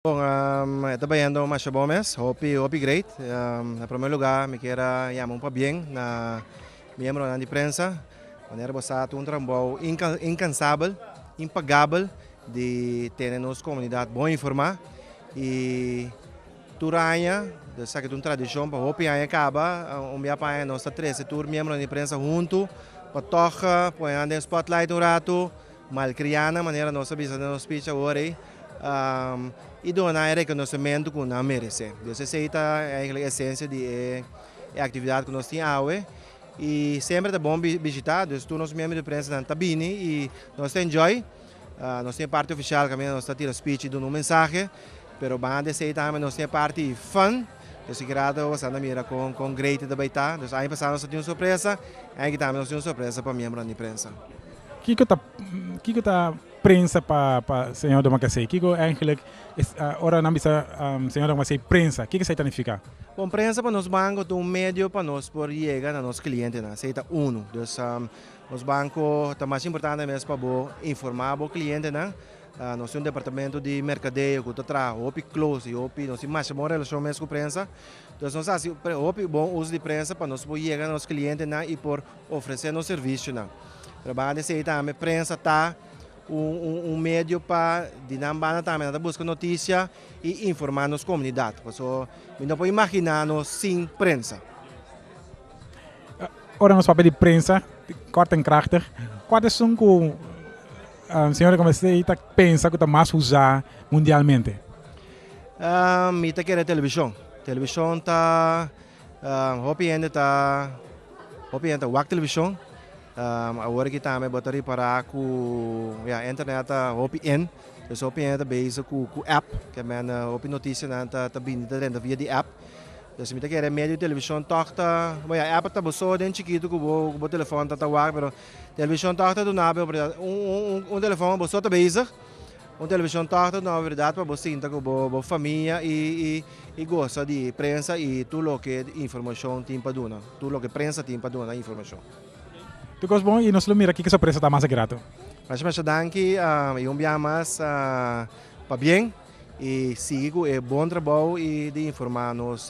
Bom, trabalhando mais Gomes, hope great. Em primeiro lugar, me quero chamar para bem na membro da imprensa, maneira você um trabalho incansável, impagável de ter nossa comunidade bom informar e turanha, dessa que uma tradição para hope aí acaba, minha pai nossa três tour membro da imprensa junto, para toca, põe andar spotlight um rato, malcriana, maneira nossa bisa no speech agora e donar reconhecimento que não merece. Essa é a essência da atividade que nós temos e sempre é bom visitar, todos os membros de imprensa estão bem e nós enjoy, nós temos parte oficial que nós temos speech dando mensagem, pero banda sei também nós temos parte fun, eu grado você anda mira com great da baita, então aí passando nós temos surpresa, aí também nós temos surpresa para membros da imprensa. Que tá prensa para senhor do Macacei? Que eigenlijk ora não bisa senhor do Macacei prensa? Que significa? Bom, prensa para nós bancos é um meio para nós por chegar a nossos clientes, né? Seita uno. Então, os bancos é mais importante mesmo para informar o cliente, né? Nós temos um departamento de mercadeio que está opi close, opi nós temos mais uma relação mesmo com a prensa. Então, nós fazemos bom uso de prensa para nós chegar a nossos clientes, né? E por oferecer nosso serviço, né? Trabalho de também prensa tá meio para dinambana também da busca notícia e informar nos comunidade. Então, não pode imaginar nós sem prensa. Ora nos papel de prensa, kort en krachtig. Quais são que a senhora comecei a pensar que está mais usar mundialmente? Mita que é televisão. Televisão tá hopi ainda wak televisão. Agora que também botaria para a internet hopi então hopi ainda base com app que é hopi notícia nanta também dentro via de app. Então me quer meio de televisão toca, a app tá só dentro chiquito com o telefone tá wak, pero televisão toca do nada telefone só tá base. Televisão toca na verdade para você sentar com a família e gosta de prensa e tudo o que informação tem para dar, tudo o que prensa tem para dar informação. Tu gosto bom e nós mira aqui que surpresa está mais grato. Mas danke, mais para bem e sigo é bom trabalho e de informar nos